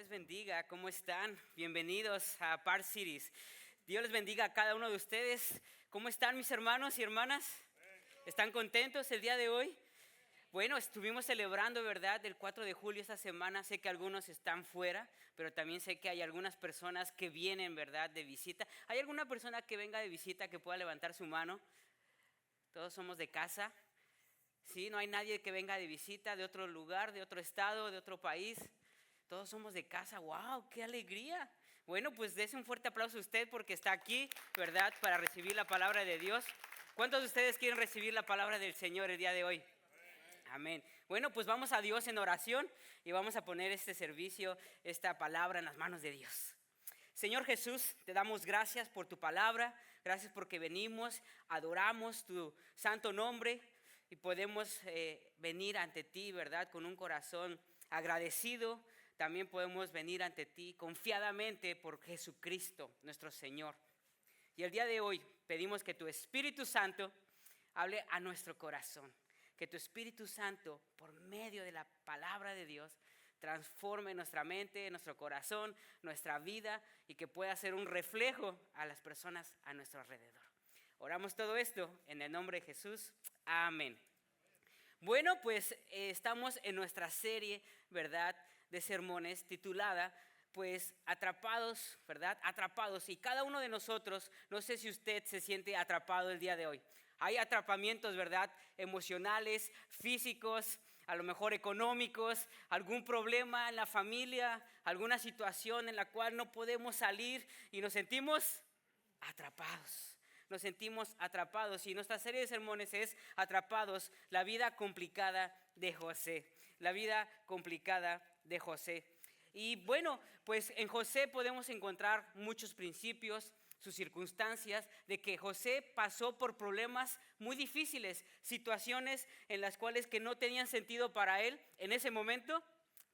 les bendiga, ¿cómo están? Bienvenidos a Park Cities. Dios les bendiga a cada uno de ustedes. ¿Cómo están mis hermanos y hermanas? ¿Están contentos el día de hoy? Bueno, estuvimos celebrando, ¿verdad?, el 4 de julio esta semana. Sé que algunos están fuera, pero también sé que hay algunas personas que vienen, ¿verdad?, de visita. ¿Hay alguna persona que venga de visita que pueda levantar su mano? Todos somos de casa. Sí, no hay nadie que venga de visita de otro lugar, de otro estado, de otro país. Todos somos de casa. ¡Wow! ¡Qué alegría! Bueno, pues dése un fuerte aplauso a usted porque está aquí, ¿verdad?, para recibir la palabra de Dios. ¿Cuántos de ustedes quieren recibir la palabra del Señor el día de hoy? Amén. Bueno, pues vamos a Dios en oración y vamos a poner este servicio, esta palabra en las manos de Dios. Señor Jesús, te damos gracias por tu palabra. Gracias porque venimos, adoramos tu santo nombre y podemos venir ante ti, ¿verdad?, con un corazón agradecido. También podemos venir ante ti confiadamente por Jesucristo, nuestro Señor. Y el día de hoy pedimos que tu Espíritu Santo hable a nuestro corazón. Que tu Espíritu Santo, por medio de la palabra de Dios, transforme nuestra mente, nuestro corazón, nuestra vida y que pueda ser un reflejo a las personas a nuestro alrededor. Oramos todo esto en el nombre de Jesús. Amén. Bueno, pues estamos en nuestra serie, ¿verdad?, de sermones titulada, pues, Atrapados, ¿verdad? Atrapados. Y cada uno de nosotros, no sé si usted se siente atrapado el día de hoy. Hay atrapamientos, ¿verdad?, emocionales, físicos, a lo mejor económicos, algún problema en la familia, alguna situación en la cual no podemos salir y nos sentimos atrapados. Nos sentimos atrapados y nuestra serie de sermones es Atrapados, la vida complicada de José. La vida complicada de José. Y bueno, pues en José podemos encontrar muchos principios, sus circunstancias, de que José pasó por problemas muy difíciles, situaciones en las cuales que no tenían sentido para él en ese momento,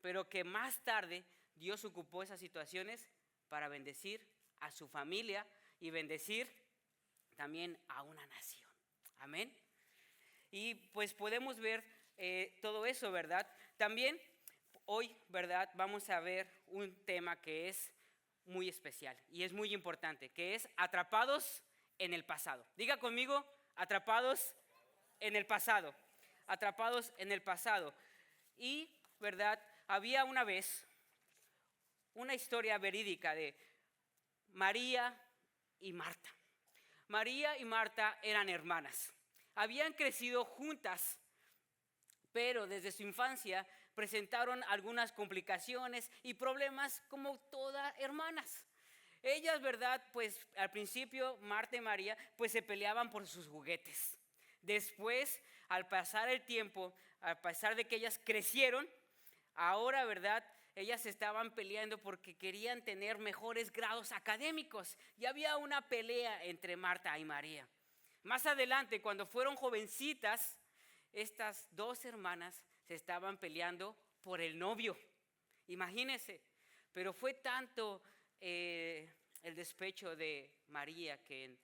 pero que más tarde Dios ocupó esas situaciones para bendecir a su familia y bendecir también a una nación. Amén. Y pues podemos ver todo eso, ¿verdad? También hoy, ¿verdad?, vamos a ver un tema que es muy especial y es muy importante, que es atrapados en el pasado. Diga conmigo, atrapados en el pasado. Atrapados en el pasado. Y, ¿verdad?, había una vez una historia verídica de María y Marta. María y Marta eran hermanas. Habían crecido juntas, pero desde su infancia presentaron algunas complicaciones y problemas como todas hermanas. Ellas, ¿verdad?, pues al principio Marta y María pues se peleaban por sus juguetes. Después, al pasar el tiempo, a pesar de que ellas crecieron, ahora, ¿verdad?, ellas estaban peleando porque querían tener mejores grados académicos. Y había una pelea entre Marta y María. Más adelante, cuando fueron jovencitas, estas dos hermanas se estaban peleando por el novio. Imagínense, pero fue tanto el despecho de María que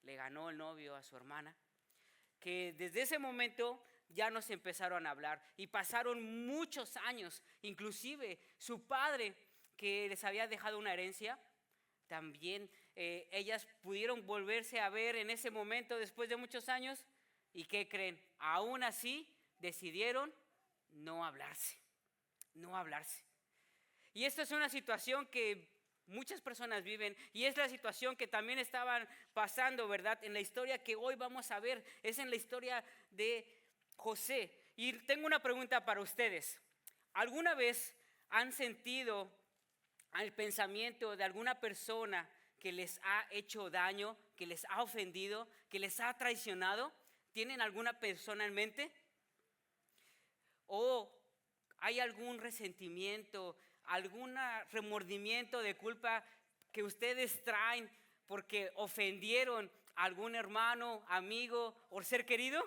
le ganó el novio a su hermana, que desde ese momento ya no se empezaron a hablar y pasaron muchos años. Inclusive su padre, que les había dejado una herencia, también ellas pudieron volverse a ver en ese momento después de muchos años. ¿Y qué creen? Aún así decidieron no hablarse, no hablarse. Y esta es una situación que muchas personas viven y es la situación que también estaban pasando, ¿verdad?, en la historia que hoy vamos a ver. Es en la historia de José. Y tengo una pregunta para ustedes. ¿Alguna vez han sentido el pensamiento de alguna persona que les ha hecho daño, que les ha ofendido, que les ha traicionado? ¿Tienen alguna persona en mente? ¿O hay algún resentimiento, algún remordimiento de culpa que ustedes traen porque ofendieron a algún hermano, amigo o ser querido?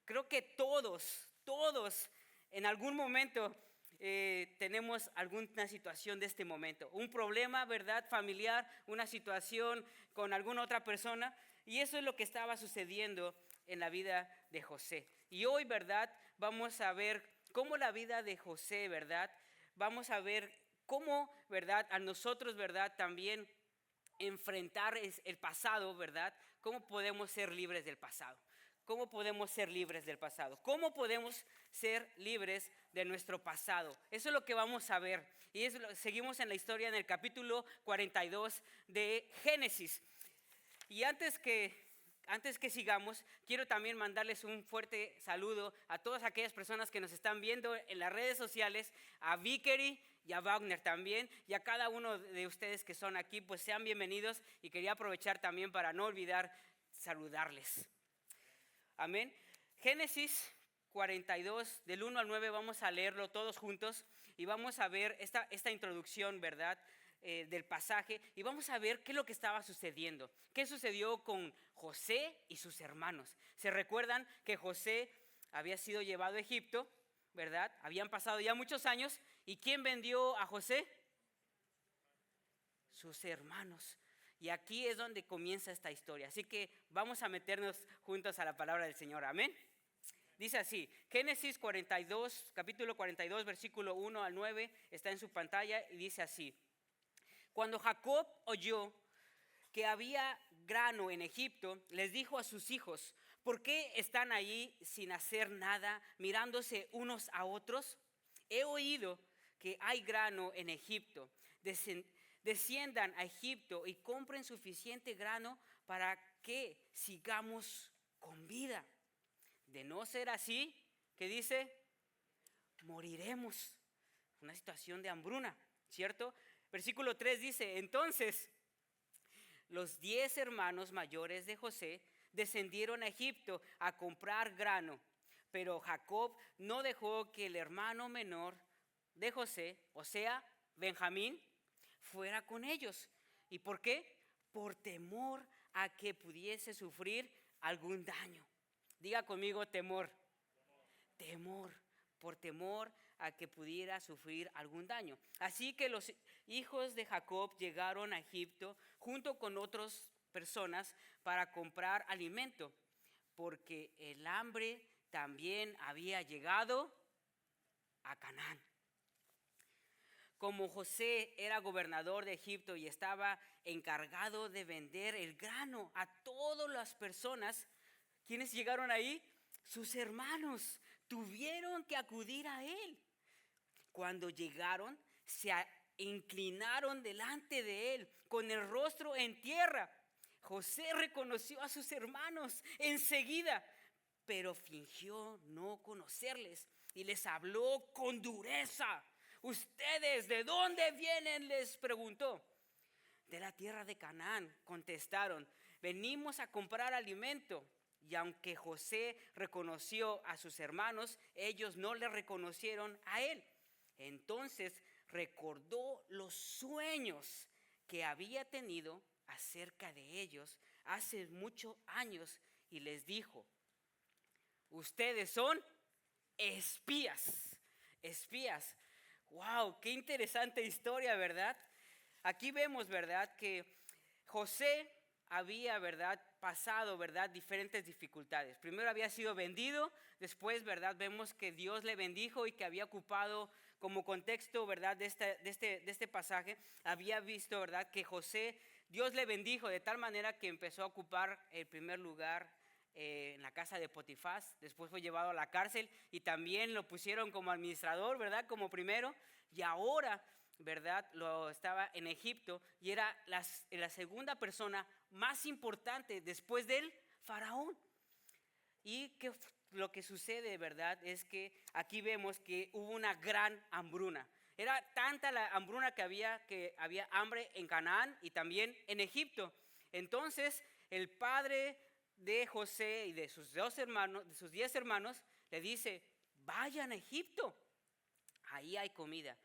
Creo que todos en algún momento tenemos alguna situación de este momento. Un problema, ¿verdad?, familiar, una situación con alguna otra persona. Y eso es lo que estaba sucediendo en la vida de José. Y hoy, ¿verdad?, vamos a ver cómo la vida de José, ¿verdad?, vamos a ver cómo, ¿verdad? A nosotros, ¿verdad? También enfrentar el pasado, ¿verdad? ¿Cómo podemos ser libres del pasado? ¿Cómo podemos ser libres del pasado? ¿Cómo podemos ser libres de nuestro pasado? Eso es lo que vamos a ver. Y seguimos en la historia en el capítulo 42 de Génesis. Y antes que sigamos, quiero también mandarles un fuerte saludo a todas aquellas personas que nos están viendo en las redes sociales, a Vickery y a Wagner también, y a cada uno de ustedes que son aquí, pues sean bienvenidos, y quería aprovechar también para no olvidar saludarles. Amén. Génesis 42, del 1 al 9, vamos a leerlo todos juntos y vamos a ver esta introducción, ¿verdad? Del pasaje, y vamos a ver qué es lo que estaba sucediendo. ¿Qué sucedió con José y sus hermanos? ¿Se recuerdan que José había sido llevado a Egipto, ¿verdad? Habían pasado ya muchos años, ¿y quién vendió a José? Sus hermanos. Y aquí es donde comienza esta historia. Así que vamos a meternos juntos a la palabra del Señor. Amén. Dice así, Génesis 42, capítulo 42, versículo 1 al 9, está en su pantalla y dice así. Cuando Jacob oyó que había grano en Egipto, les dijo a sus hijos, ¿por qué están allí sin hacer nada, mirándose unos a otros? He oído que hay grano en Egipto. Desciendan a Egipto y compren suficiente grano para que sigamos con vida. De no ser así, ¿qué dice? Moriremos. Una situación de hambruna, ¿cierto? Versículo 3 dice, entonces los 10 hermanos mayores de José descendieron a Egipto a comprar grano, pero Jacob no dejó que el hermano menor de José, o sea, Benjamín, fuera con ellos. ¿Y por qué? Por temor a que pudiese sufrir algún daño. Diga conmigo temor. Temor, por temor a que pudiera sufrir algún daño. Así que los hijos de Jacob llegaron a Egipto junto con otras personas para comprar alimento, porque el hambre también había llegado a Canaán. Como José era gobernador de Egipto y estaba encargado de vender el grano a todas las personas, ¿quiénes llegaron ahí? Sus hermanos tuvieron que acudir a él. Cuando llegaron, se inclinaron delante de él con el rostro en tierra. José reconoció a sus hermanos enseguida, pero fingió no conocerles y les habló con dureza. ¿Ustedes de dónde vienen?, les preguntó. De la tierra de Canaán, contestaron. Venimos a comprar alimento. Y aunque José reconoció a sus hermanos, ellos no le reconocieron a él. Entonces recordó los sueños que había tenido acerca de ellos hace muchos años y les dijo, ustedes son espías. Espías. Wow, qué interesante historia, ¿verdad? Aquí vemos, ¿verdad?, que José había, ¿verdad?, pasado, ¿verdad?, diferentes dificultades. Primero había sido vendido, después, ¿verdad?, vemos que Dios le bendijo y que había ocupado como contexto, ¿verdad?, de este pasaje, había visto, ¿verdad?, que José, Dios le bendijo de tal manera que empezó a ocupar el primer lugar en la casa de Potifás. Después fue llevado a la cárcel y también lo pusieron como administrador, ¿verdad?, como primero, y ahora, ¿verdad?, lo estaba en Egipto y era la segunda persona más importante después del faraón. Y que lo que sucede, ¿verdad?, es que aquí vemos que hubo una gran hambruna. Era tanta la hambruna que había hambre en Canaán y también en Egipto. Entonces el padre de José y de sus 10 hermanos, le dice, vayan a Egipto, ahí hay comida.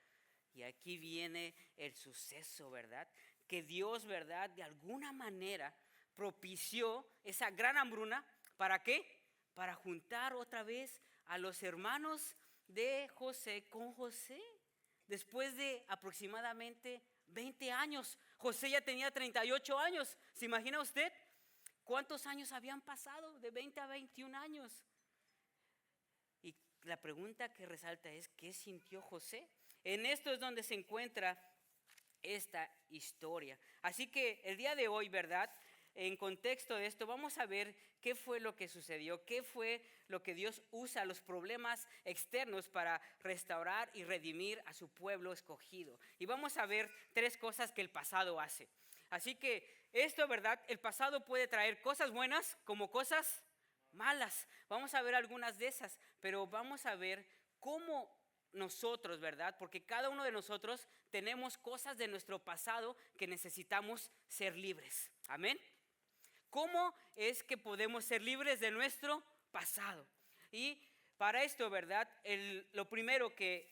Y aquí viene el suceso, ¿verdad? Que Dios, ¿verdad?, de alguna manera propició esa gran hambruna. ¿Para qué? Para juntar otra vez a los hermanos de José con José. Después de aproximadamente 20 años, José ya tenía 38 años. ¿Se imagina usted cuántos años habían pasado? De 20 a 21 años. Y la pregunta que resalta es, ¿qué sintió José? En esto es donde se encuentra esta historia. Así que el día de hoy, ¿verdad? En contexto de esto, vamos a ver qué fue lo que sucedió, qué fue lo que Dios usa, los problemas externos para restaurar y redimir a su pueblo escogido. Y vamos a ver 3 cosas que el pasado hace. Así que esto, ¿verdad? El pasado puede traer cosas buenas como cosas malas. Vamos a ver algunas de esas, pero vamos a ver cómo nosotros, ¿verdad? Porque cada uno de nosotros tenemos cosas de nuestro pasado que necesitamos ser libres. Amén. ¿Cómo es que podemos ser libres de nuestro pasado? Y para esto, ¿verdad? Lo primero que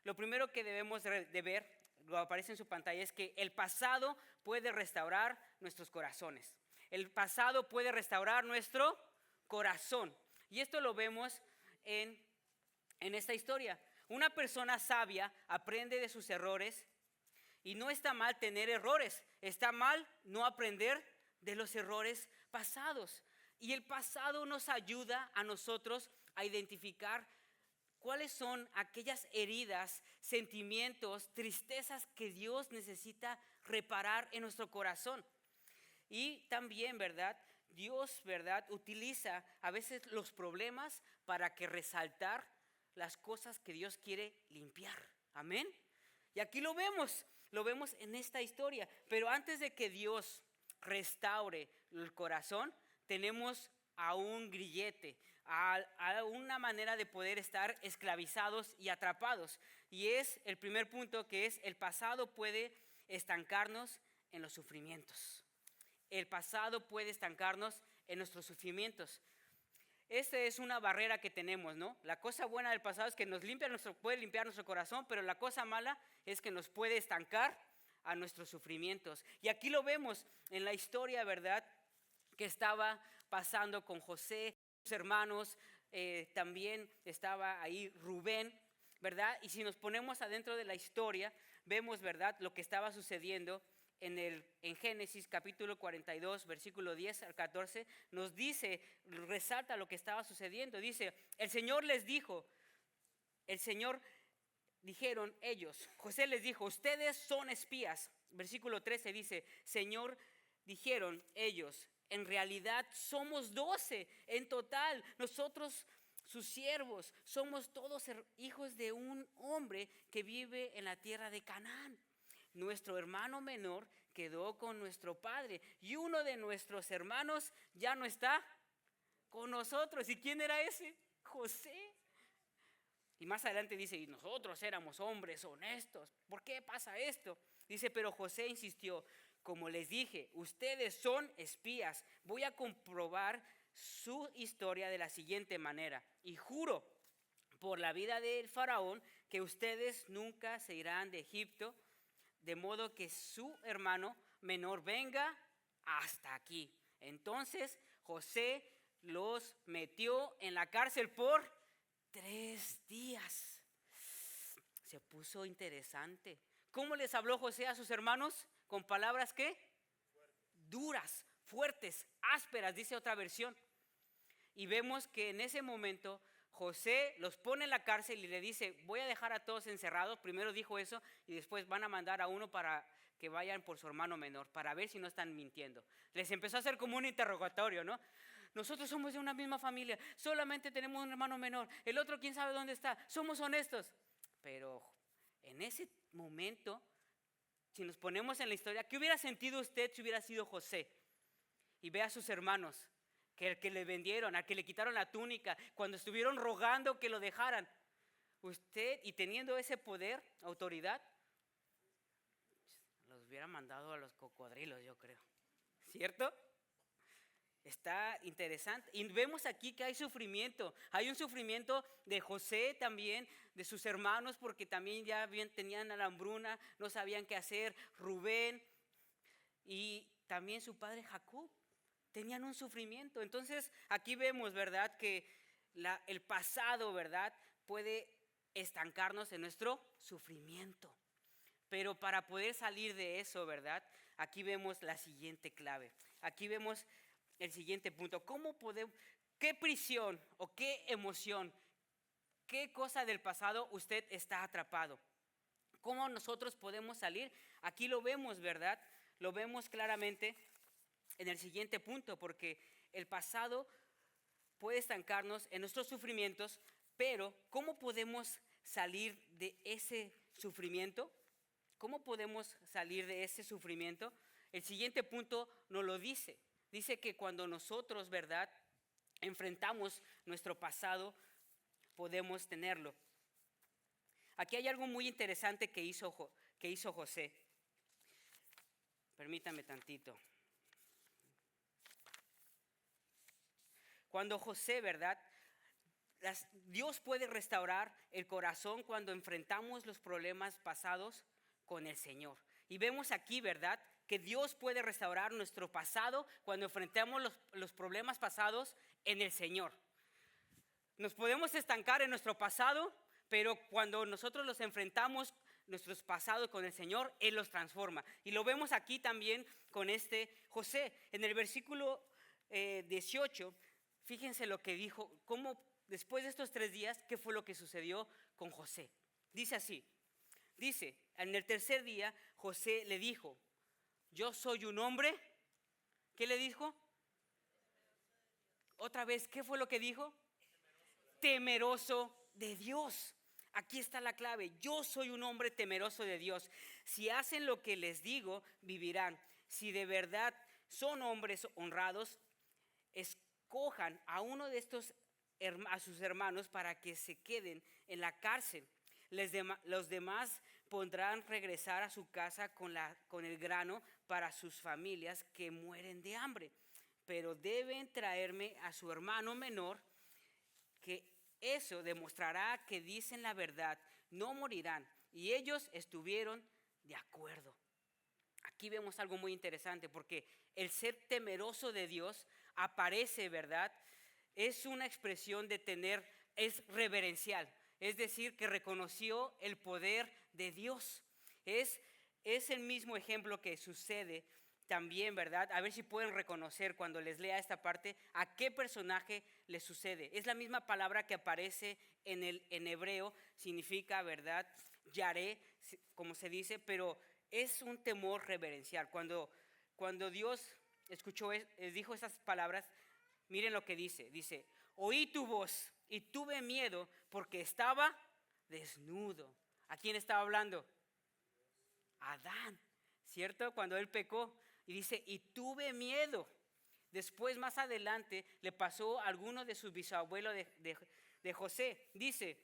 debemos de ver, lo aparece en su pantalla, es que el pasado puede restaurar nuestros corazones. El pasado puede restaurar nuestro corazón. Y esto lo vemos en esta historia. Una persona sabia aprende de sus errores y no está mal tener errores. Está mal no aprender de los errores pasados. Y el pasado nos ayuda a nosotros a identificar cuáles son aquellas heridas, sentimientos, tristezas que Dios necesita reparar en nuestro corazón. Y también, ¿verdad? Dios, ¿verdad? Utiliza a veces los problemas para que resaltar las cosas que Dios quiere limpiar. Amén. Y aquí lo vemos en esta historia. Pero antes de que Dios restaure el corazón, tenemos a un grillete, a una manera de poder estar esclavizados y atrapados. Y es el primer punto, que es: el pasado puede estancarnos en los sufrimientos. El pasado puede estancarnos en nuestros sufrimientos. Esta es una barrera que tenemos, ¿no? La cosa buena del pasado es que nos puede limpiar nuestro corazón, pero la cosa mala es que nos puede estancar a nuestros sufrimientos. Y aquí lo vemos en la historia, ¿verdad?, que estaba pasando con José, sus hermanos, también estaba ahí Rubén, ¿verdad? Y si nos ponemos adentro de la historia, vemos, ¿verdad?, lo que estaba sucediendo en Génesis capítulo 42, versículo 10 al 14, nos dice, resalta lo que estaba sucediendo. Dice: el Señor les dijo, dijeron ellos, José les dijo: ustedes son espías. Versículo 13 dice: Señor, dijeron ellos, en realidad somos 12 en total, nosotros sus siervos, somos todos hijos de un hombre que vive en la tierra de Canaán. Nuestro hermano menor quedó con nuestro padre y uno de nuestros hermanos ya no está con nosotros. ¿Y quién era ese? José. Y más adelante dice: y nosotros éramos hombres honestos. ¿Por qué pasa esto? Dice: pero José insistió: como les dije, ustedes son espías. Voy a comprobar su historia de la siguiente manera. Y juro por la vida del faraón que ustedes nunca se irán de Egipto, de modo que su hermano menor venga hasta aquí. Entonces José los metió en la cárcel por 3 días. Se puso interesante. ¿Cómo les habló José a sus hermanos? Con palabras ¿qué? Duras, fuertes, ásperas, dice otra versión. Y vemos que en ese momento José los pone en la cárcel y le dice: voy a dejar a todos encerrados. Primero dijo eso y después van a mandar a uno para que vayan por su hermano menor, para ver si no están mintiendo. Les empezó a hacer como un interrogatorio, ¿no? Nosotros somos de una misma familia, solamente tenemos un hermano menor, el otro quién sabe dónde está, somos honestos. Pero en ese momento, si nos ponemos en la historia, ¿qué hubiera sentido usted si hubiera sido José? Y ve a sus hermanos, que le vendieron, a que le quitaron la túnica, cuando estuvieron rogando que lo dejaran. Usted, y teniendo ese poder, autoridad, los hubiera mandado a los cocodrilos, yo creo. ¿Cierto? Está interesante. Y vemos aquí que hay sufrimiento. Hay un sufrimiento de José también, de sus hermanos, porque también ya tenían la hambruna, no sabían qué hacer. Rubén y también su padre Jacob tenían un sufrimiento. Entonces aquí vemos, ¿verdad?, que el pasado, ¿verdad?, puede estancarnos en nuestro sufrimiento. Pero para poder salir de eso, ¿verdad?, aquí vemos la siguiente clave. Aquí vemos el siguiente punto. ¿Qué prisión o qué emoción, qué cosa del pasado usted está atrapado? ¿Cómo nosotros podemos salir? Aquí lo vemos, ¿verdad? Lo vemos claramente en el siguiente punto, porque el pasado puede estancarnos en nuestros sufrimientos, pero ¿cómo podemos salir de ese sufrimiento? ¿Cómo podemos salir de ese sufrimiento? El siguiente punto nos lo dice. Dice que cuando nosotros, ¿verdad?, enfrentamos nuestro pasado, podemos tenerlo. Aquí hay algo muy interesante que hizo José. Permítame tantito. Cuando José, ¿verdad? Dios puede restaurar el corazón cuando enfrentamos los problemas pasados con el Señor. Y vemos aquí, ¿verdad?, que Dios puede restaurar nuestro pasado cuando enfrentamos los problemas pasados en el Señor. Nos podemos estancar en nuestro pasado, pero cuando nosotros los enfrentamos, nuestros pasados con el Señor, Él los transforma. Y lo vemos aquí también con este José. En el versículo 18, fíjense lo que dijo, cómo después de estos 3 días, ¿qué fue lo que sucedió con José? Dice así, dice, en el tercer día, José le dijo, yo soy un hombre, ¿qué le dijo? Otra vez, ¿qué fue lo que dijo? Temeroso de Dios. Aquí está la clave. Yo soy un hombre temeroso de Dios. Si hacen lo que les digo, vivirán. Si de verdad son hombres honrados, escojan a uno de estos, a sus hermanos, para que se queden en la cárcel. Los demás podrán regresar a su casa con el grano para sus familias que mueren de hambre. Pero deben traerme a su hermano menor, que eso demostrará que dicen la verdad, no morirán. Y ellos estuvieron de acuerdo. Aquí vemos algo muy interesante, porque el ser temeroso de Dios aparece, ¿verdad? Es una expresión de es reverencial, es decir, que reconoció el poder de Dios. Es el mismo ejemplo que sucede también, ¿verdad? A ver si pueden reconocer cuando les lea esta parte a qué personaje le sucede. Es la misma palabra que aparece en hebreo, significa, ¿verdad?, yaré, como se dice, pero es un temor reverencial. Cuando Dios dijo esas palabras, miren lo que dice. Dice, oí tu voz y tuve miedo porque estaba desnudo. ¿A quién estaba hablando? Adán, ¿cierto? Cuando él pecó. Y dice, y tuve miedo. Después, más adelante, le pasó a alguno de sus bisabuelos de José. Dice,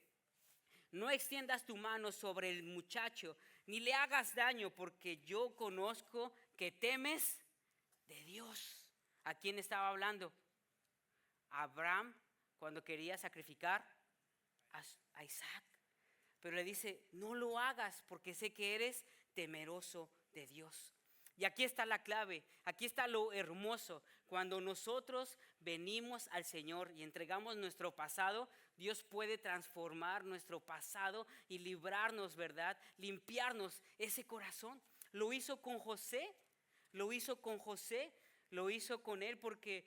no extiendas tu mano sobre el muchacho, ni le hagas daño, porque yo conozco que temes de Dios. ¿A quién estaba hablando? A Abraham, cuando quería sacrificar a Isaac. Pero le dice, no lo hagas, porque sé que eres temeroso de Dios. Y aquí está la clave, aquí está lo hermoso. Cuando nosotros venimos al Señor y entregamos nuestro pasado, Dios puede transformar nuestro pasado y librarnos, ¿verdad? Limpiarnos ese corazón. Lo hizo con José, lo hizo con él, porque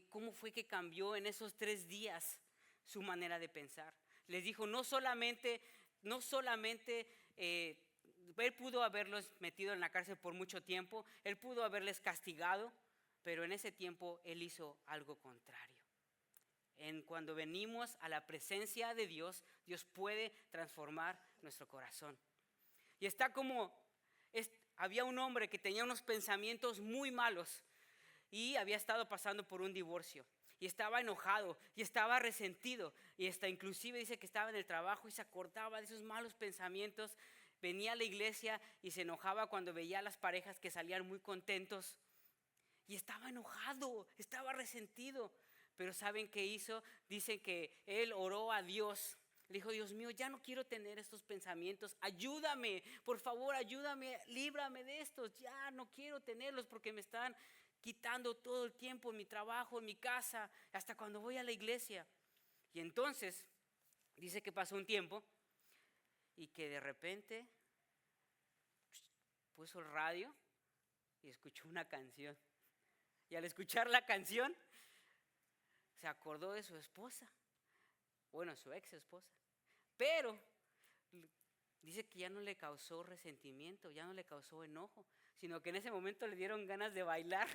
¿cómo fue que cambió en esos 3 días su manera de pensar? Les dijo, no solamente él pudo haberlos metido en la cárcel por mucho tiempo, él pudo haberles castigado, pero en ese tiempo él hizo algo contrario. Cuando venimos a la presencia de Dios, Dios puede transformar nuestro corazón. Y había un hombre que tenía unos pensamientos muy malos y había estado pasando por un divorcio. Y estaba enojado y estaba resentido. Y hasta inclusive dice que estaba en el trabajo y se acordaba de esos malos pensamientos. Venía a la iglesia y se enojaba cuando veía a las parejas que salían muy contentos. Y estaba enojado, estaba resentido. Pero ¿saben qué hizo? Dicen que él oró a Dios. Le dijo, Dios mío, ya no quiero tener estos pensamientos. Ayúdame, por favor, ayúdame, líbrame de estos. Ya no quiero tenerlos porque me están quitando todo el tiempo en mi trabajo, en mi casa, hasta cuando voy a la iglesia. Y entonces dice que pasó un tiempo y que de repente puso el radio y escuchó una canción. Y al escuchar la canción se acordó de su esposa, bueno, su ex esposa. Pero dice que ya no le causó resentimiento, ya no le causó enojo, sino que en ese momento le dieron ganas de bailar.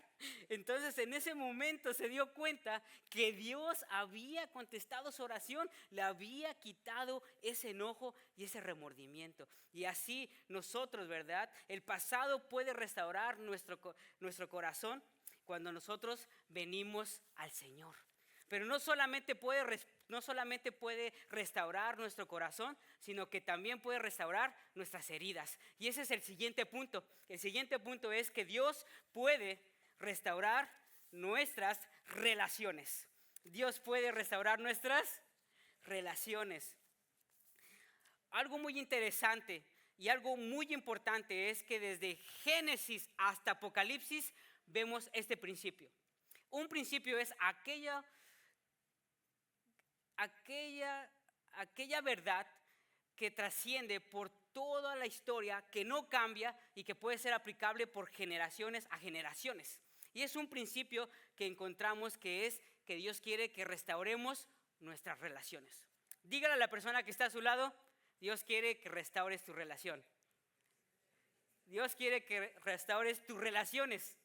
Entonces en ese momento se dio cuenta que Dios había contestado su oración, le había quitado ese enojo y ese remordimiento. Y así nosotros, ¿verdad? El pasado puede restaurar nuestro corazón cuando nosotros venimos al Señor. Pero no solamente puede restaurar nuestro corazón, sino que también puede restaurar nuestras heridas. Y ese es el siguiente punto. El siguiente punto es que Dios puede restaurar nuestras relaciones. Dios puede restaurar nuestras relaciones. Algo muy interesante y algo muy importante es que desde Génesis hasta Apocalipsis vemos este principio. Un principio es aquella verdad que trasciende por toda la historia, que no cambia y que puede ser aplicable por generaciones a generaciones. Y es un principio que encontramos que es que Dios quiere que restauremos nuestras relaciones. Dígale a la persona que está a su lado, Dios quiere que restaures tu relación. Dios quiere que restaures tus relaciones.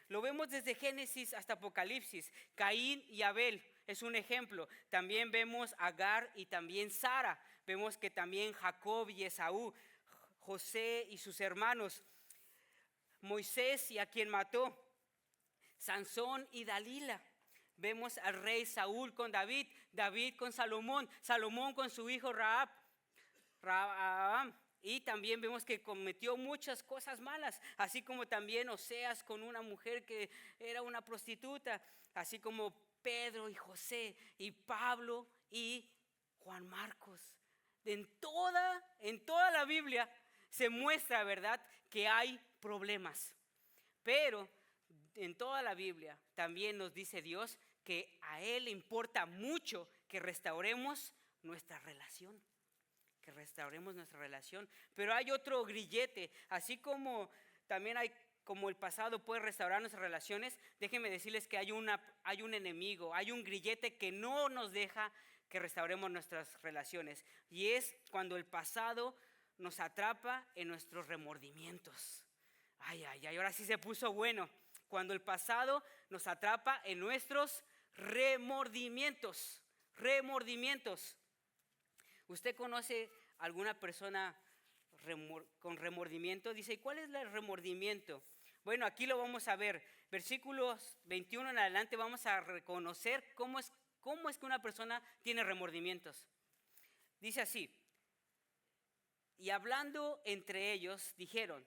Lo vemos desde Génesis hasta Apocalipsis. Caín y Abel es un ejemplo. También vemos a Agar y también Sara. Vemos que también Jacob y Esaú, José y sus hermanos, Moisés y a quien mató, Sansón y Dalila. Vemos al rey Saúl con David, David con Salomón, Salomón con su hijo Rahab. Y también vemos que cometió muchas cosas malas, así como también Oseas con una mujer que era una prostituta, así como Pedro y José y Pablo y Juan Marcos. En toda la Biblia se muestra, ¿verdad?, que hay problemas. Pero en toda la Biblia también nos dice Dios que a Él le importa mucho que restauremos nuestra relación. Que restauremos nuestra relación. Pero hay otro grillete, así como también como el pasado puede restaurar nuestras relaciones, déjenme decirles que hay un enemigo, hay un grillete que no nos deja que restauremos nuestras relaciones. Y es cuando el pasado nos atrapa en nuestros remordimientos. Ay, ahora sí se puso bueno. Cuando el pasado nos atrapa en nuestros remordimientos. ¿Usted conoce alguna persona con remordimiento? Dice, ¿cuál es el remordimiento? Bueno, aquí lo vamos a ver. Versículos 21 en adelante vamos a reconocer cómo es que una persona tiene remordimientos. Dice así, y hablando entre ellos dijeron,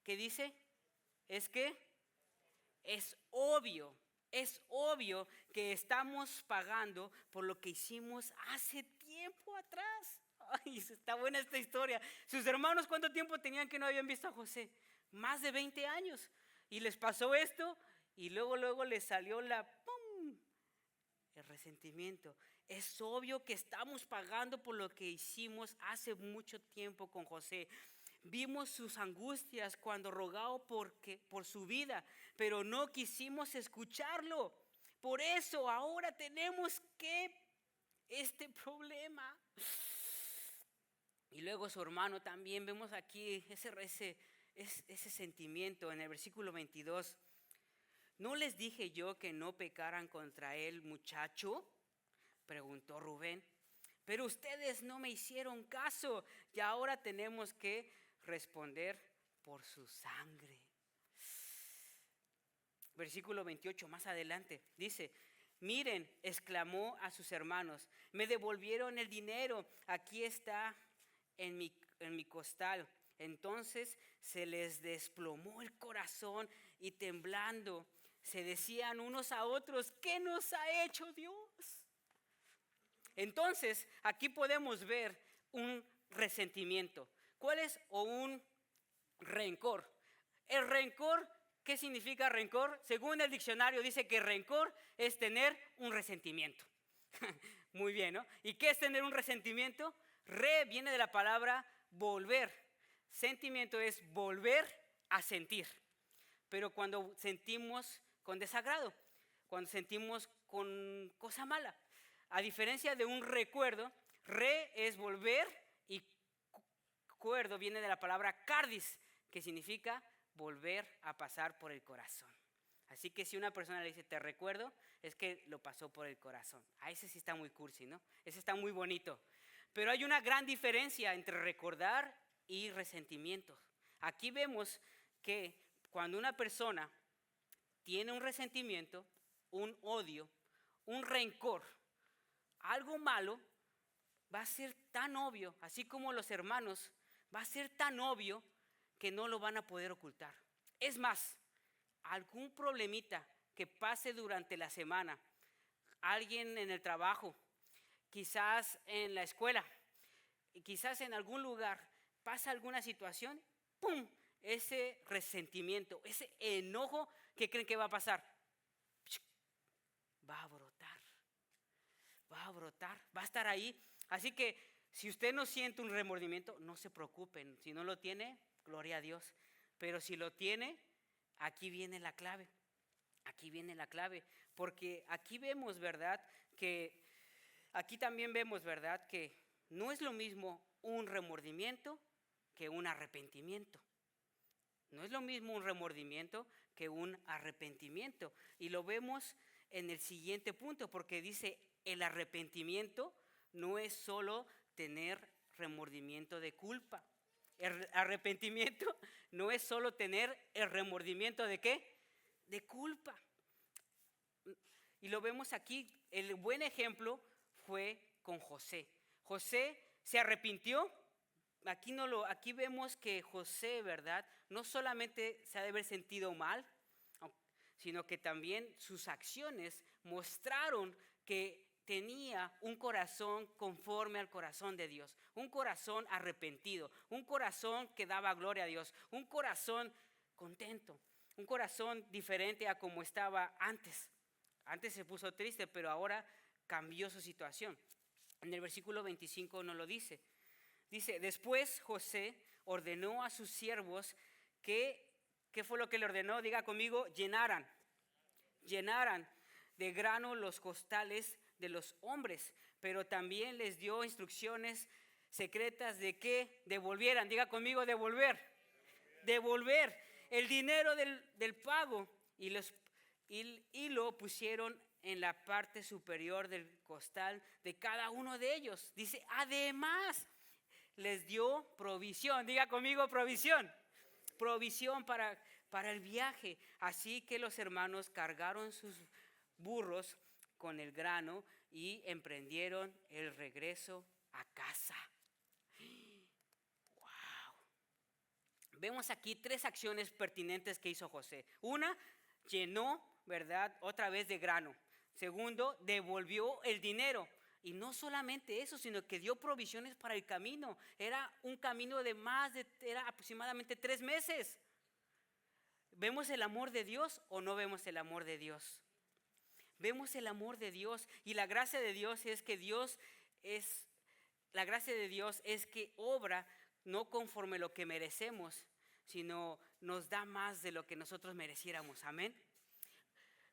¿qué dice? Es que es obvio que estamos pagando por lo que hicimos hace tiempo atrás. Ay, está buena esta historia. Sus hermanos, ¿cuánto tiempo tenían que no habían visto a José? Más de 20 años. Y les pasó esto y luego les salió ¡pum!, el resentimiento. Es obvio que estamos pagando por lo que hicimos hace mucho tiempo con José. Vimos sus angustias cuando rogaba por su vida, pero no quisimos escucharlo. Por eso ahora tenemos este problema. Y luego su hermano también, vemos aquí ese sentimiento en el versículo 22. ¿No les dije yo que no pecaran contra él, muchacho?, preguntó Rubén. Pero ustedes no me hicieron caso y ahora tenemos que responder por su sangre. Versículo 28, más adelante, dice, miren, exclamó a sus hermanos, me devolvieron el dinero, aquí está en mi costal. Entonces se les desplomó el corazón y temblando se decían unos a otros, ¿qué nos ha hecho Dios? Entonces aquí podemos ver un resentimiento. ¿Cuál es? O un rencor. El rencor, ¿qué significa rencor? Según el diccionario dice que rencor es tener un resentimiento. Muy bien, ¿no? ¿Y qué es tener un resentimiento? Viene de la palabra volver. Sentimiento es volver a sentir. Pero cuando sentimos con desagrado, cuando sentimos con cosa mala. A diferencia de un recuerdo, Re es volver y cuerdo viene de la palabra cardis, que significa volver a pasar por el corazón. Así que si una persona le dice te recuerdo, es que lo pasó por el corazón. A ese sí está muy cursi, ¿no? Ese está muy bonito. Pero hay una gran diferencia entre recordar y resentimiento. Aquí vemos que cuando una persona tiene un resentimiento, un odio, un rencor, algo malo, va a ser tan obvio, así como los hermanos, va a ser tan obvio que no lo van a poder ocultar. Es más, algún problemita que pase durante la semana, alguien en el trabajo, quizás en la escuela, quizás en algún lugar, pasa alguna situación, ¡pum! Ese resentimiento, ese enojo, ¿qué creen que va a pasar? Va a brotar, va a estar ahí. Así que si usted no siente un remordimiento, no se preocupen. Si no lo tiene, gloria a Dios. Pero si lo tiene, aquí viene la clave. Aquí viene la clave. Porque aquí vemos, ¿verdad? Aquí también vemos, ¿verdad? Que no es lo mismo un remordimiento que un arrepentimiento. No es lo mismo un remordimiento que un arrepentimiento. Y lo vemos en el siguiente punto, porque dice, el arrepentimiento no es solo tener remordimiento de culpa. El arrepentimiento no es solo tener el remordimiento de ¿qué? De culpa. Y lo vemos aquí, el buen ejemplo fue con José. José se arrepintió. Aquí vemos que José, ¿verdad? No solamente se ha de haber sentido mal, sino que también sus acciones mostraron que tenía un corazón conforme al corazón de Dios, un corazón arrepentido, un corazón que daba gloria a Dios, un corazón contento, un corazón diferente a como estaba antes. Antes se puso triste, pero ahora cambió su situación. En el versículo 25 nos lo dice. Dice, después José ordenó a sus siervos que, ¿qué fue lo que le ordenó? Diga conmigo, llenaran de grano los costales de los hombres, pero también les dio instrucciones secretas de que devolvieran, diga conmigo, devolver el dinero del pago y lo pusieron en la parte superior del costal de cada uno de ellos. Dice, además les dio provisión, diga conmigo provisión para el viaje. Así que los hermanos cargaron sus burros con el grano y emprendieron el regreso a casa. Wow. Vemos aquí tres acciones pertinentes que hizo José. Una, llenó, ¿verdad? Otra vez de grano. Segundo, devolvió el dinero. Y no solamente eso, sino que dio provisiones para el camino. Era un camino era aproximadamente 3 meses. ¿Vemos el amor de Dios o no vemos el amor de Dios? Vemos el amor de Dios, y la gracia de Dios es que obra no conforme lo que merecemos, sino nos da más de lo que nosotros mereciéramos. Amén.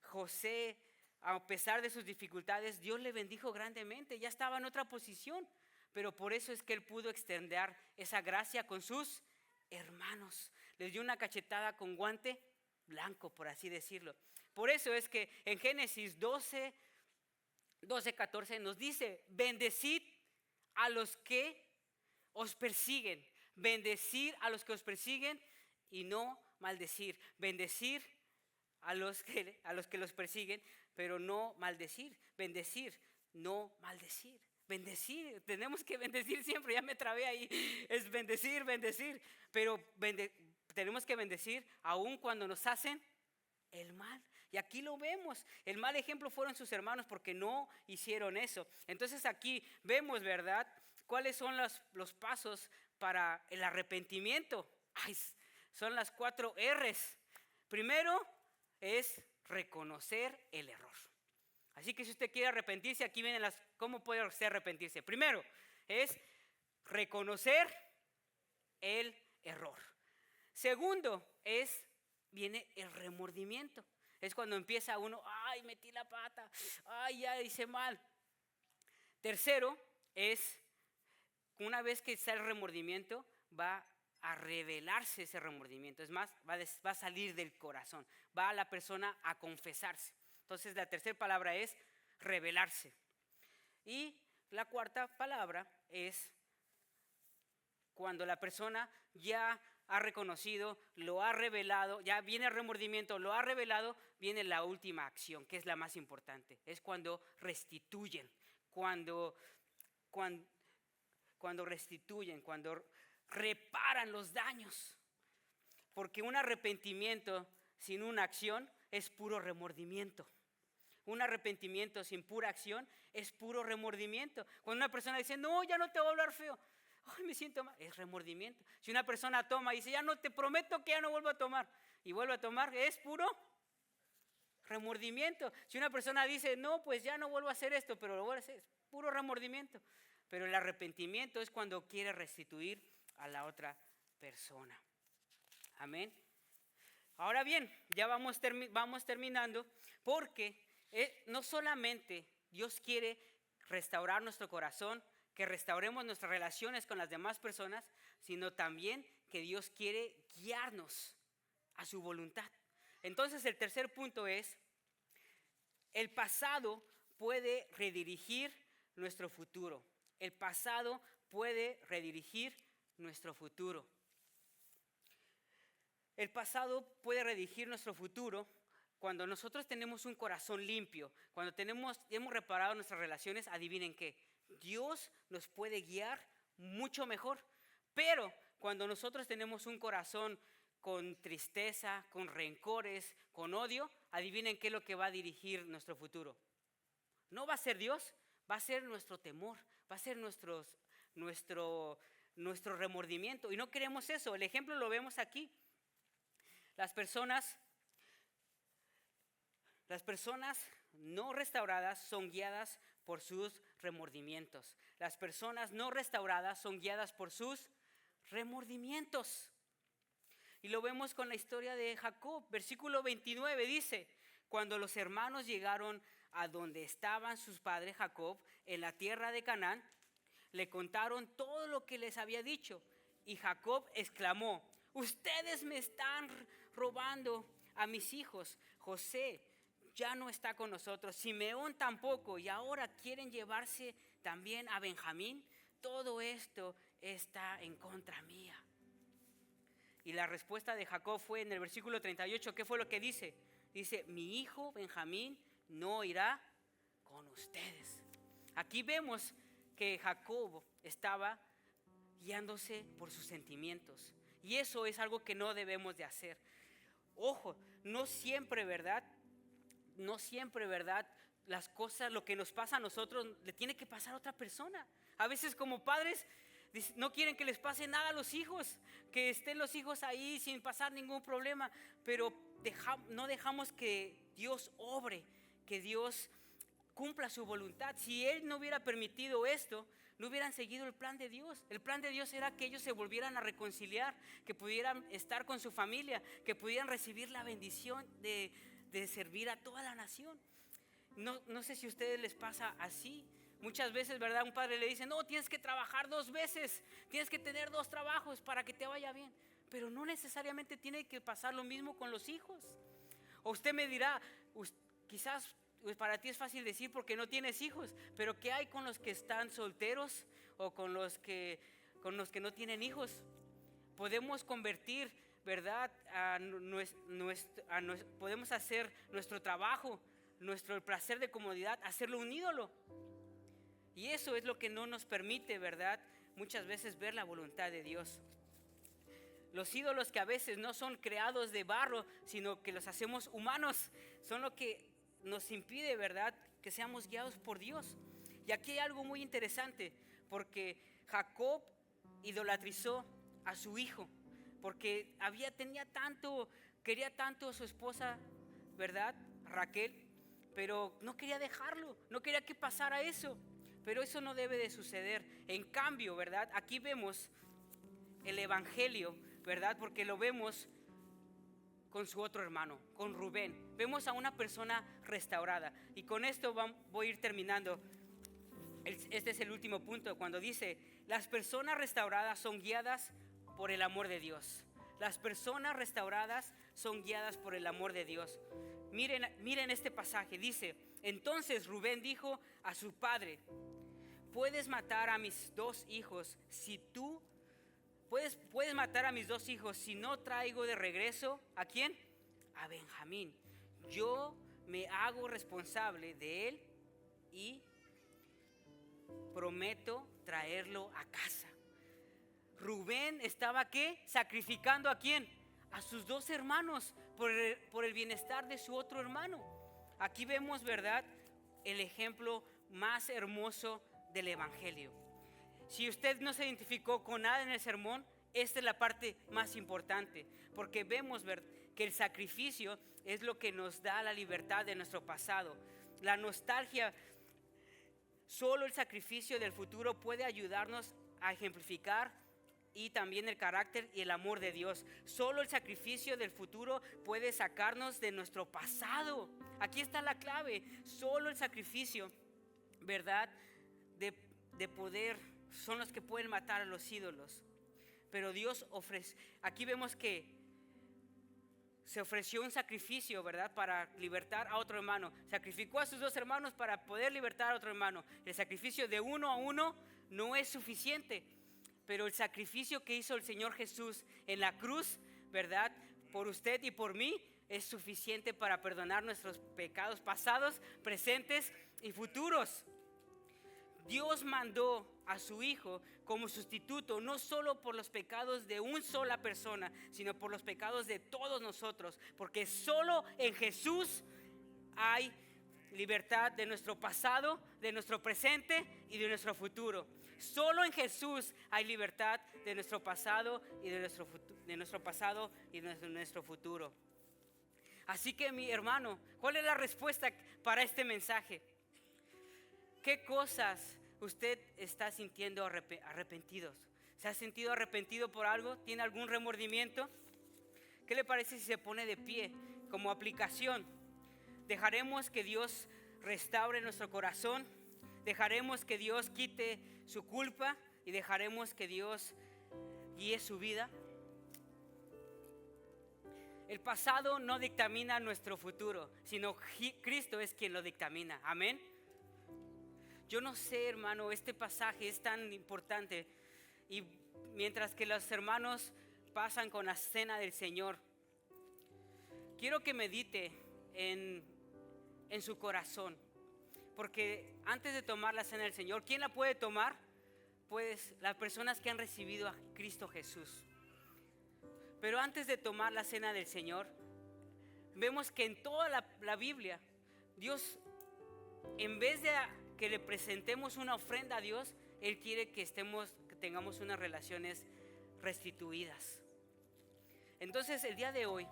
José, a pesar de sus dificultades, Dios le bendijo grandemente. Ya estaba en otra posición, pero por eso es que él pudo extender esa gracia con sus hermanos. Les dio una cachetada con guante blanco, por así decirlo. Por eso es que en Génesis 12:14 nos dice, bendecid a los que os persiguen. Bendecir a los que os persiguen y no maldecir. Bendecir a los que los persiguen, pero no maldecir. Bendecir, no maldecir. Bendecir, tenemos que bendecir siempre, ya me trabé ahí. Es bendecir, pero tenemos que bendecir aun cuando nos hacen el mal. Y aquí lo vemos. El mal ejemplo fueron sus hermanos porque no hicieron eso. Entonces aquí vemos, ¿verdad?, cuáles son los pasos para el arrepentimiento. Son las 4 R's. Primero es reconocer el error. Así que si usted quiere arrepentirse, aquí vienen ¿cómo puede usted arrepentirse? Primero es reconocer el error. Segundo viene el remordimiento. Es cuando empieza uno, metí la pata, ya hice mal. Tercero es, una vez que está el remordimiento, va a revelarse ese remordimiento. Es más, va a salir del corazón, va a la persona a confesarse. Entonces la tercera palabra es revelarse. Y la cuarta palabra es cuando la persona ya ha reconocido, lo ha revelado, ya viene el remordimiento, lo ha revelado, viene la última acción, que es la más importante. Es cuando restituyen, cuando restituyen, cuando reparan los daños. Porque un arrepentimiento sin una acción es puro remordimiento. Un arrepentimiento sin pura acción es puro remordimiento. Cuando una persona dice, no, ya no te voy a hablar feo, ay, me siento mal, es remordimiento. Si una persona toma y dice, ya no, te prometo que ya no vuelvo a tomar, y vuelve a tomar, es puro remordimiento. Si una persona dice, no, pues ya no vuelvo a hacer esto, pero lo voy a hacer, es puro remordimiento. Pero el arrepentimiento es cuando quiere restituir a la otra persona. Amén. Ahora bien, ya vamos terminando, porque no solamente Dios quiere restaurar nuestro corazón, que restauremos nuestras relaciones con las demás personas, sino también que Dios quiere guiarnos a su voluntad. Entonces el tercer punto es, el pasado puede redirigir nuestro futuro. El pasado puede redirigir nuestro futuro. El pasado puede redirigir nuestro futuro cuando nosotros tenemos un corazón limpio, cuando hemos reparado nuestras relaciones. Adivinen qué, Dios nos puede guiar mucho mejor. Pero cuando nosotros tenemos un corazón con tristeza, con rencores, con odio, adivinen qué es lo que va a dirigir nuestro futuro. No va a ser Dios, va a ser nuestro temor, va a ser nuestro remordimiento. Y no queremos eso. El ejemplo lo vemos aquí. Las personas no restauradas son guiadas por sus remordimientos. Las personas no restauradas son guiadas por sus remordimientos. Y lo vemos con la historia de Jacob. Versículo 29 dice, cuando los hermanos llegaron a donde estaban sus padres Jacob, en la tierra de Canaán, le contaron todo lo que les había dicho. Y Jacob exclamó, ustedes me están robando a mis hijos. José ya no está con nosotros, Simeón tampoco, y ahora quieren llevarse también a Benjamín. Todo esto está en contra mía. Y la respuesta de Jacob fue en el versículo 38, ¿qué fue lo que dice? Dice, mi hijo Benjamín no irá con ustedes. Aquí vemos que Jacob estaba guiándose por sus sentimientos. Y eso es algo que no debemos de hacer. Ojo, no siempre, ¿verdad? Las cosas, lo que nos pasa a nosotros, le tiene que pasar a otra persona. A veces como padres no quieren que les pase nada a los hijos, que estén los hijos ahí sin pasar ningún problema, pero no dejamos que Dios obre, que Dios cumpla su voluntad. Si Él no hubiera permitido esto, no hubieran seguido el plan de Dios. El plan de Dios era que ellos se volvieran a reconciliar, que pudieran estar con su familia, que pudieran recibir la bendición de servir a toda la nación. No sé si a ustedes les pasa así. Muchas veces, ¿verdad? Un padre le dice, no, tienes que trabajar 2 veces, tienes que tener 2 trabajos para que te vaya bien. Pero no necesariamente tiene que pasar lo mismo con los hijos. O usted me dirá, quizás para ti es fácil decir porque no tienes hijos, pero ¿qué hay con los que están solteros o con los que no tienen hijos? Podemos convertir, ¿verdad? Podemos hacer nuestro trabajo, nuestro placer de comodidad, hacerlo un ídolo. Y eso es lo que no nos permite, ¿verdad? Muchas veces ver la voluntad de Dios. Los ídolos que a veces no son creados de barro, sino que los hacemos humanos, son lo que nos impide, ¿verdad?, que seamos guiados por Dios. Y aquí hay algo muy interesante, porque Jacob idolatrizó a su hijo, porque quería tanto a su esposa, ¿verdad?, Raquel, pero no quería dejarlo, no quería que pasara eso. Pero eso no debe de suceder. En cambio, ¿verdad?, aquí vemos el evangelio, ¿verdad?, porque lo vemos con su otro hermano, con Rubén. Vemos a una persona restaurada. Y con esto voy a ir terminando. Este es el último punto, cuando dice, las personas restauradas son guiadas por el amor de Dios. Las personas restauradas son guiadas por el amor de Dios. Miren este pasaje, dice, entonces Rubén dijo a su padre, puedes matar a mis dos hijos si tú, puedes matar a mis dos hijos si no traigo de regreso, ¿a quién? A Benjamín. Yo me hago responsable de él y prometo traerlo a casa. Rubén estaba ¿qué? Sacrificando ¿a quién? A sus dos hermanos por el bienestar de su otro hermano. Aquí vemos, ¿verdad?, el ejemplo más hermoso del evangelio. Si usted no se identificó con nada en el sermón, esta es la parte más importante, porque vemos que el sacrificio es lo que nos da la libertad de nuestro pasado. La nostalgia, solo el sacrificio del futuro puede ayudarnos a ejemplificar y también el carácter y el amor de Dios. Solo el sacrificio del futuro puede sacarnos de nuestro pasado. Aquí está la clave. Solo el sacrificio, ¿verdad?, de poder son los que pueden matar a los ídolos. Pero Dios ofrece, aquí vemos que se ofreció un sacrificio, ¿verdad?, para libertar a otro hermano. Sacrificó a sus dos hermanos para poder libertar a otro hermano. El sacrificio de uno a uno no es suficiente, pero el sacrificio que hizo el Señor Jesús en la cruz, ¿verdad?, por usted y por mí, es suficiente para perdonar nuestros pecados pasados, presentes y futuros. Dios mandó a su Hijo como sustituto, no solo por los pecados de una sola persona, sino por los pecados de todos nosotros, porque solo en Jesús hay libertad de nuestro pasado, de nuestro presente y de nuestro futuro. Solo en Jesús hay libertad de nuestro pasado y de nuestro pasado y de nuestro futuro. Así que, mi hermano, ¿cuál es la respuesta para este mensaje? ¿Qué cosas usted está sintiendo arrepentidos? ¿Se ha sentido arrepentido por algo? ¿Tiene algún remordimiento? ¿Qué le parece si se pone de pie como aplicación? ¿Dejaremos que Dios restaure nuestro corazón? ¿Dejaremos que Dios quite su culpa? ¿Y dejaremos que Dios guíe su vida? El pasado no dictamina nuestro futuro, sino Cristo es quien lo dictamina. Amén. Yo no sé, hermano, este pasaje es tan importante. Y mientras que los hermanos pasan con la cena del Señor, quiero que medite en su corazón. Porque antes de tomar la cena del Señor, ¿quién la puede tomar? Pues las personas que han recibido a Cristo Jesús. Pero antes de tomar la cena del Señor, vemos que en toda la Biblia, Dios, en vez de que le presentemos una ofrenda a Dios, Él quiere que tengamos unas relaciones restituidas. Entonces, el día de hoy,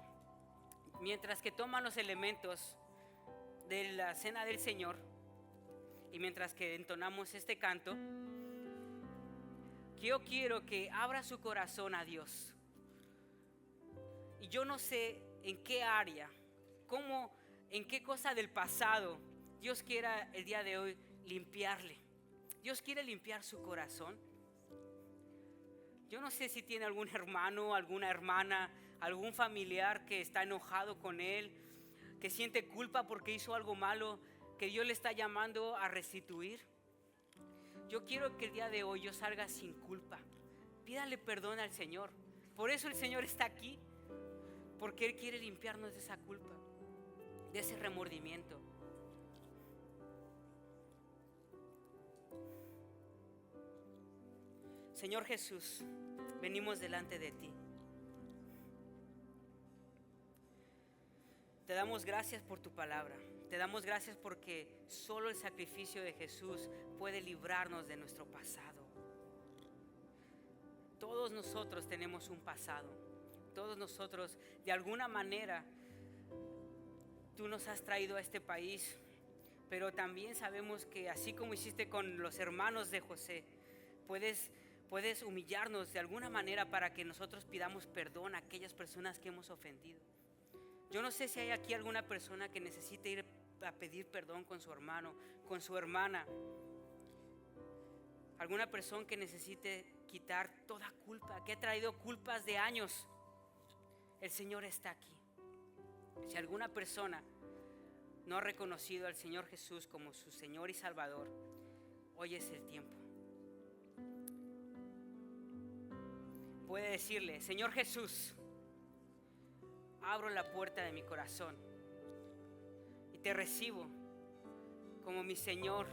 mientras que toman los elementos de la cena del Señor y mientras que entonamos este canto, yo quiero que abra su corazón a Dios. Y yo no sé en qué área, en qué cosa del pasado Dios quiera el día de hoy limpiarle. Dios quiere limpiar su corazón. Yo no sé si tiene algún hermano, alguna hermana, algún familiar que está enojado con él, que siente culpa porque hizo algo malo, que Dios le está llamando a restituir. Yo quiero que el día de hoy yo salga sin culpa. Pídale perdón al Señor. Por eso el Señor está aquí, porque Él quiere limpiarnos de esa culpa, de ese remordimiento. Señor Jesús, venimos delante de ti. Te damos gracias por tu palabra. Te damos gracias porque solo el sacrificio de Jesús puede librarnos de nuestro pasado. Todos nosotros tenemos un pasado. Todos nosotros, de alguna manera, tú nos has traído a este país, pero también sabemos que así como hiciste con los hermanos de José, puedes humillarnos de alguna manera para que nosotros pidamos perdón a aquellas personas que hemos ofendido. Yo no sé si hay aquí alguna persona que necesite ir a pedir perdón con su hermano, con su hermana. alguna persona que necesite quitar toda culpa, que ha traído culpas de años, el Señor está aquí. Si alguna persona no ha reconocido al Señor Jesús como su Señor y Salvador, hoy es el tiempo. Puede decirle: Señor Jesús, abro la puerta de mi corazón y te recibo como mi Señor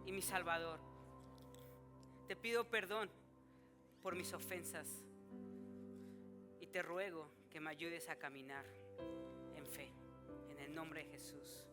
y mi Salvador. Te pido perdón por mis ofensas y te ruego que me ayudes a caminar en fe, en el nombre de Jesús.